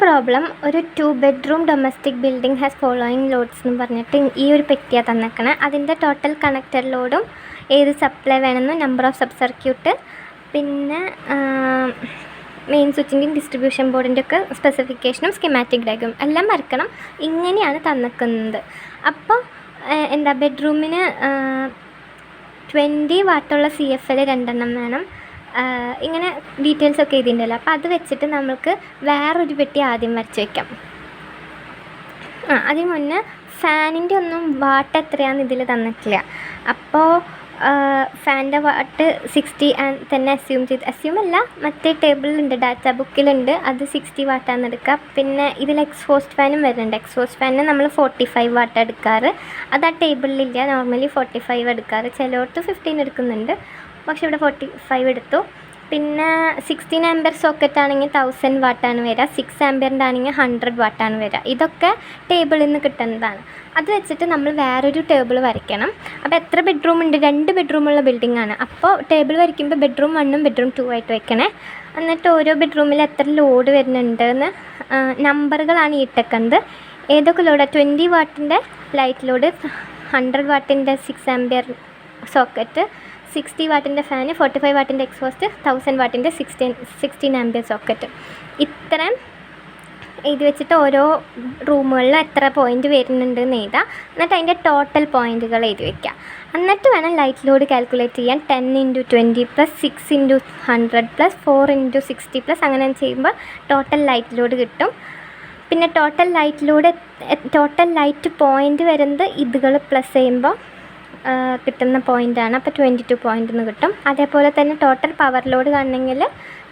Problem ഒരു 2 bedroom domestic building has following loads എന്ന് പറഞ്ഞിട്ട് ഈ ഒരു പെട്ടിയാണ് തന്നേക്കണേ. അതിൻ്റെ ടോട്ടൽ കണക്റ്റഡ് ലോഡും ഏത് സപ്ലൈ വേണമെന്നും നമ്പർ ഓഫ് സബ് സർക്യൂട്ട് പിന്നെ മെയിൻ സ്വിച്ചിൻ്റെയും ഡിസ്ട്രിബ്യൂഷൻ ബോർഡിൻ്റെ ഒക്കെ സ്പെസിഫിക്കേഷനും സ്കീമാറ്റിക് ഡയഗ്രം എല്ലാം വരക്കണം. ഇങ്ങനെയാണ് തന്നേക്കുന്നത്. അപ്പോൾ ബെഡ്റൂമിന് 20 വാട്ടുള്ള CFL 2 വേണം. ഇങ്ങനെ ഡീറ്റെയിൽസൊക്കെ എഴുതിയിട്ടുണ്ടല്ലോ. അപ്പോൾ അത് വെച്ചിട്ട് നമുക്ക് വേറൊരു പെട്ടി ആദ്യം വരച്ച് വയ്ക്കാം. അതിന് മുന്നേ ഫാനിൻ്റെ ഒന്നും വാട്ട് എത്രയാണെന്ന് ഇതിൽ തന്നിട്ടില്ല. അപ്പോൾ ഫാനിൻ്റെ വാട്ട് 60 തന്നെ അസ്യൂമല്ല, മറ്റേ ടേബിളിലുണ്ട്, ഡാറ്റ ബുക്കിലുണ്ട്, അത് 60 വാട്ടാണെന്ന് എടുക്കുക. പിന്നെ ഇതിൽ എക്സ്ഹോസ്റ്റ് ഫാനും വരുന്നുണ്ട്. എക്സ്ഹോസ്റ്റ് ഫാനിന് നമ്മൾ 45 വാട്ട് എടുക്കാറ്. അത് ആ ടേബിളിലില്ല. നോർമലി 45 എടുക്കാറ്. ചിലയിടത്ത് 15 എടുക്കുന്നുണ്ട്, പക്ഷെ ഇവിടെ 45 എടുത്തു. പിന്നെ 16 ആംപിയർ സോക്കറ്റ് ആണെങ്കിൽ 1000 വാട്ടാണ് വരിക. 6 ആംപിയറിൻ്റെ ആണെങ്കിൽ 100 വാട്ടാണ് വരിക. ഇതൊക്കെ ടേബിളിൽ നിന്ന് കിട്ടുന്നതാണ്. അത് വെച്ചിട്ട് നമ്മൾ വേറൊരു ടേബിൾ വരയ്ക്കണം. അപ്പോൾ എത്ര ബെഡ്റൂം ഉണ്ട്? 2 ബെഡ്റൂമുള്ള ബിൽഡിംഗ് ആണ്. അപ്പോൾ ടേബിൾ വരയ്ക്കുമ്പോൾ ബെഡ്റൂം 1ഉം ബെഡ്റൂം 2 ആയിട്ട് വെക്കണേ. എന്നിട്ട് ഓരോ ബെഡ്റൂമിൽ എത്ര ലോഡ് വരുന്നുണ്ടെന്ന് നമ്പറുകളാണ് ഇട്ടേക്കുന്നത്. ഏതൊക്കെ ലോഡാണ്? 20 വാട്ടിൻ്റെ ലൈറ്റ് ലോഡ്, 100 വാട്ടിൻ്റെ 6 ആംപിയർ സോക്കറ്റ്, 60 വാട്ടിൻ്റെ ഫാന്, 45 വാട്ടിൻ്റെ എക്സ്ഹോസ്റ്റ്, 1000 വാട്ടിൻ്റെ 16 ആംപിയർ സോക്കറ്റ്. ഇത്രയും എഴുതി വെച്ചിട്ട് ഓരോ റൂമുകളിൽ എത്ര പോയിൻ്റ് വരുന്നുണ്ടെന്ന് എഴുതാം. എന്നിട്ട് അതിൻ്റെ ടോട്ടൽ പോയിൻറ്റുകൾ എഴുതി വയ്ക്കുക. എന്നിട്ട് വേണം ലൈറ്റ് ലോഡ് കാൽക്കുലേറ്റ് ചെയ്യാൻ. 10 × 20 + 6 × 100 + 4 × 60 അങ്ങനെ ചെയ്യുമ്പോൾ ടോട്ടൽ ലൈറ്റ് ലോഡ് കിട്ടും. പിന്നെ ടോട്ടൽ ലൈറ്റ് പോയിൻ്റ് വരുന്നത് ഇതുകൾ പ്ലസ് ചെയ്യുമ്പോൾ കിട്ടുന്ന പോയിൻ്റാണ്. അപ്പോൾ 22 പോയിൻ്റ് എന്ന് കിട്ടും. അതേപോലെ തന്നെ ടോട്ടൽ പവർ ലോഡ് കാണണമെങ്കിൽ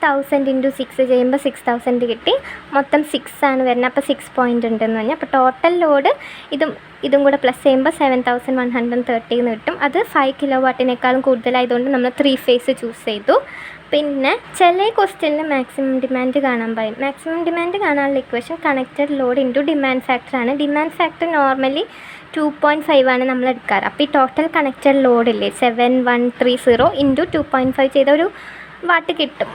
1000 × 6 ചെയ്യുമ്പോൾ 6000 കിട്ടി. മൊത്തം 6 ആണ് വരുന്നത്. അപ്പോൾ 6 പോയിൻ്റ് ഉണ്ടെന്ന് പറഞ്ഞാൽ അപ്പോൾ ടോട്ടൽ ലോഡ് ഇതും കൂടെ പ്ലസ് ചെയ്യുമ്പോൾ 7130 എന്ന് കിട്ടും. അത് 5 കിലോ വാട്ടിനേക്കാളും കൂടുതലായതുകൊണ്ട് നമ്മൾ 3 ഫേസ് ചൂസ് ചെയ്തു. പിന്നെ ചില ക്വസ്റ്റ്യനിൽ മാക്സിമം ഡിമാൻഡ് കാണാൻ പറയും. മാക്സിമം ഡിമാൻഡ് കാണാനുള്ള equation connected load into demand ഫാക്ടറാണ്. ഡിമാൻഡ് ഫാക്ടർ നോർമലി 2.5 ആണ് നമ്മൾ എടുക്കാറ്. അപ്പോൾ ഈ ടോട്ടൽ കണക്റ്റഡ് ലോഡില്ലേ 7130 × 2.5 ചെയ്ത ഒരു വാട്ട് കിട്ടും.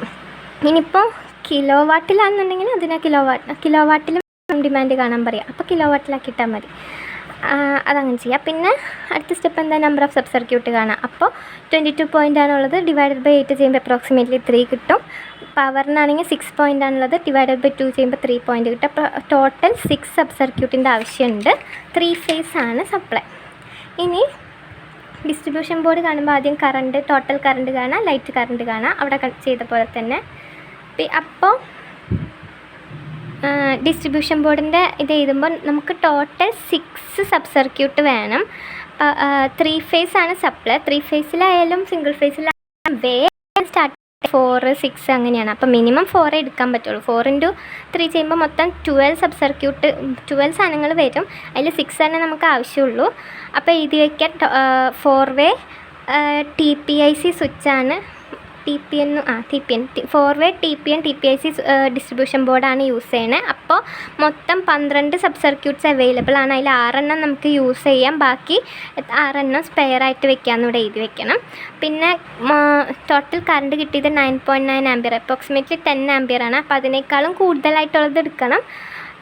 ഇനിയിപ്പോൾ കിലോ വാട്ടിലാണെന്നുണ്ടെങ്കിൽ അതിനെ കിലോ വാട്ടിൽ ഡിമാൻഡ് കാണാൻ പറയാം. അപ്പോൾ കിലോ വാട്ടിലാക്കിയിട്ടാൽ മതി. അതങ്ങനെ ചെയ്യാം. പിന്നെ അടുത്ത സ്റ്റെപ്പ് എന്താ? നമ്പർ ഓഫ് സബ് സർക്യൂട്ട് കാണാം. അപ്പോൾ 22 പോയിൻ്റ് ആണുള്ളത്. ഡിവൈഡഡ് ബൈ 8 ചെയ്യുമ്പോൾ അപ്രോക്സിമേറ്റ്ലി 3 കിട്ടും. പവറിനാണെങ്കിൽ 6 പോയിൻ്റ് ആണുള്ളത്. ഡിവൈഡഡ് ബൈ 2 ചെയ്യുമ്പോൾ 3 പോയിൻ്റ് കിട്ടും. അപ്പോൾ ടോട്ടൽ 6 സബ് സർക്യൂട്ടിൻ്റെ ആവശ്യമുണ്ട്. 3 ഫേസ് ആണ് സപ്ലൈ. ഇനി ഡിസ്ട്രിബ്യൂഷൻ ബോർഡ് കാണുമ്പോൾ ആദ്യം ടോട്ടൽ കറണ്ട് കാണാം, ലൈറ്റ് കറണ്ട് കാണാം. അവിടെ ചെയ്ത പോലെ തന്നെ. അപ്പോൾ ഡിസ്ട്രിബ്യൂഷൻ ബോർഡിൻ്റെ ഇത് എഴുതുമ്പോൾ നമുക്ക് ടോട്ടൽ 6 സബ് സർക്യൂട്ട് വേണം. 3 ഫേസ് ആണ് സപ്ലൈ. 3 ഫേസിലായാലും സിംഗിൾ ഫേസിലായാലും വേഗം സ്റ്റാർട്ട് 4, 6 അങ്ങനെയാണ്. അപ്പോൾ മിനിമം 4 എടുക്കാൻ പറ്റുള്ളൂ. 4 × 3 ചെയ്യുമ്പോൾ മൊത്തം 12 സബ് സർക്യൂട്ട് 12 സാധനങ്ങൾ വരും. അതിൽ 6 തന്നെ നമുക്ക് ആവശ്യമുള്ളൂ. അപ്പോൾ എഴുതി വയ്ക്കാൻ 4-way TPIC സ്വിച്ചാണ്. TPN 4-way TPN TPIC distribution ബോർഡാണ് യൂസ് ചെയ്യണത്. അപ്പോൾ മൊത്തം 12 സബ് സർക്യൂട്ട്സ് അവൈലബിൾ ആണ്. അതിൽ 6 നമുക്ക് യൂസ് ചെയ്യാം. ബാക്കി 6 സ്പെയർ ആയിട്ട് വെക്കാമെന്ന് ഇവിടെ എഴുതി വെക്കണം. പിന്നെ ടോട്ടൽ കറണ്ട് കിട്ടിയത് 9.9 ആംപിയർ, അപ്രോക്സിമേറ്റ്ലി 10 ആംപിയർ ആണ്. അപ്പോൾ അതിനേക്കാളും കൂടുതലായിട്ടുള്ളത് എടുക്കണം.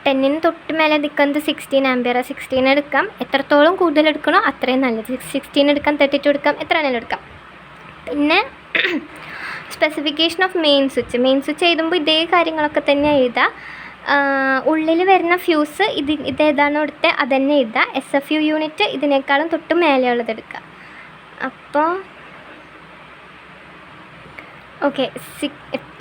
10ന് തൊട്ട് മേലെ നിൽക്കുന്നത് 16 ആംപിയർ. 16 എടുക്കാം. എത്രത്തോളം കൂടുതൽ എടുക്കണോ അത്രയും നല്ലത്. 16 എടുക്കാം, 32 എടുക്കാം, എത്ര വേണമെങ്കിലും എടുക്കാം. പിന്നെ സ്പെസിഫിക്കേഷൻ ഓഫ് മെയിൻ സ്വിച്ച് എഴുതുമ്പോൾ ഇതേ കാര്യങ്ങളൊക്കെ തന്നെ എഴുതാം. ഉള്ളിൽ വരുന്ന ഫ്യൂസ് ഇതേതാണോ എടുത്തത് അതന്നെ എഴുതുക. SFU യൂണിറ്റ് ഇതിനേക്കാളും തൊട്ട് മേലെയുള്ളത് എടുക്കുക. അപ്പോൾ ഓക്കെ,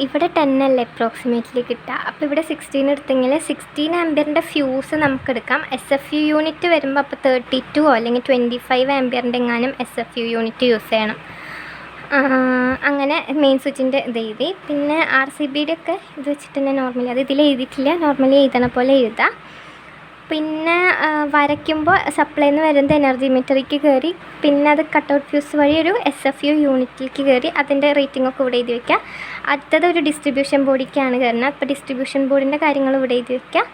ഇവിടെ 10 അല്ലേ അപ്രോക്സിമേറ്റ്ലി കിട്ടുക. അപ്പോൾ ഇവിടെ 16 എടുത്തെങ്കിൽ 16 ആംപിയറിൻ്റെ ഫ്യൂസ് നമുക്കെടുക്കാം. SFU യൂണിറ്റ് വരുമ്പോൾ അപ്പോൾ 32 അല്ലെങ്കിൽ 25 ആംപിയറിൻ്റെ എങ്ങാനും SFU യൂണിറ്റ് യൂസ് ചെയ്യണം. അങ്ങനെ മെയിൻ സ്വിച്ചിൻ്റെ ഇത് എഴുതി. പിന്നെ RCBയുടെ ഒക്കെ ഇത് വെച്ചിട്ട് തന്നെ നോർമലി അത് ഇതിൽ എഴുതിയിട്ടില്ല. നോർമലി എഴുതണ പോലെ എഴുതാം. പിന്നെ വരയ്ക്കുമ്പോൾ സപ്ലൈ എന്ന് വരുന്നത് എനർജി മീറ്ററിലേക്ക് കയറി പിന്നെ അത് കട്ടൗട്ട് ഫ്യൂസ് വഴി ഒരു SFU യൂണിറ്റിലേക്ക് കയറി അതിൻ്റെ റേറ്റിംഗ് ഒക്കെ ഇവിടെ എഴുതി വയ്ക്കുക. അടുത്തത് ഒരു ഡിസ്ട്രിബ്യൂഷൻ ബോർഡിലേക്കാണ് കയറുന്നത്. അപ്പോൾ ഡിസ്ട്രിബ്യൂഷൻ ബോർഡിൻ്റെ കാര്യങ്ങൾ ഇവിടെ എഴുതി വയ്ക്കുക.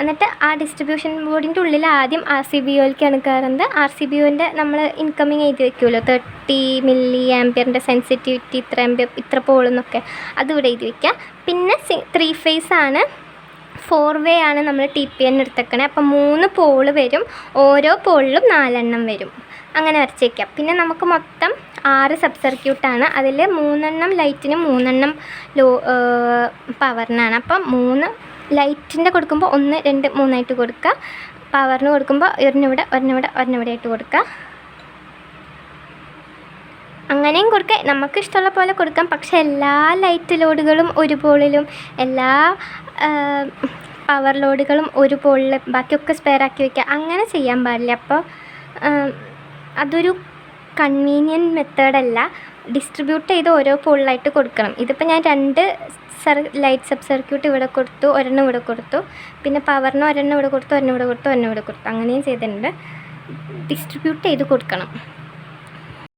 എന്നിട്ട് ആ ഡിസ്ട്രിബ്യൂഷൻ ബോർഡിൻ്റെ ഉള്ളിൽ ആദ്യം RCBOയിലേക്കാണ് കയറുന്നത്. RCBOൻ്റെ നമ്മൾ ഇൻകമിങ് എഴുതി വയ്ക്കുമല്ലോ, 30 മില്ലി ആംപിയറിൻ്റെ സെൻസിറ്റിവിറ്റി ഇത്ര പോളെന്നൊക്കെ, അതിവിടെ എഴുതി വയ്ക്കുക. പിന്നെ 3 ഫേസ് ആണ് 4 വേ ആണ് നമ്മൾ TPN എടുത്തേക്കണേ. അപ്പോൾ 3 പോൾ വരും, ഓരോ പോളിലും 4 എണ്ണം വരും. അങ്ങനെ വരച്ച് വയ്ക്കാം. പിന്നെ നമുക്ക് മൊത്തം 6 സബ് സർക്യൂട്ടാണ്. അതിൽ 3 എണ്ണം ലൈറ്റിനും 3 എണ്ണം പവറിനാണ്. അപ്പം 3 ലൈറ്റിൻ്റെ കൊടുക്കുമ്പോൾ 1 2 3 ആയിട്ട് കൊടുക്കുക. പവറിന് കൊടുക്കുമ്പോൾ ഒരെണ്ണിവിടെ ആയിട്ട് കൊടുക്കുക. അങ്ങനെയും കൊടുക്കുക, നമുക്ക് ഇഷ്ടമുള്ള പോലെ കൊടുക്കാം. പക്ഷേ എല്ലാ ലൈറ്റ് ലോഡുകളും ഒരു പോളിലും, എല്ലാ പവർ ലോഡുകളും ഒരു പോളിൽ, ബാക്കിയൊക്കെ സ്പെയർ ആക്കി വയ്ക്കുക. അങ്ങനെ ചെയ്യാൻ പാടില്ല. അപ്പോൾ അതൊരു കൺവീനിയൻറ്റ് മെത്തേഡല്ല. ഡിസ്ട്രിബ്യൂട്ട് ചെയ്ത് ഓരോ പോളിലായിട്ട് കൊടുക്കണം. ഇതിപ്പോൾ ഞാൻ 2 ലൈറ്റ് സബ് സർക്യൂട്ട് ഇവിടെ കൊടുത്തു, ഒരെണ്ണം ഇവിടെ കൊടുത്തു. പിന്നെ പവറിന് ഒരെണ്ണം ഇവിടെ കൊടുത്തു, ഒരെണ്ണം ഇവിടെ കൊടുത്തു, ഒരെണ്ണം ഇവിടെ കൊടുത്തു. അങ്ങനെയും ചെയ്തിട്ടുണ്ട്. ഡിസ്ട്രിബ്യൂട്ട് ചെയ്ത് കൊടുക്കണം.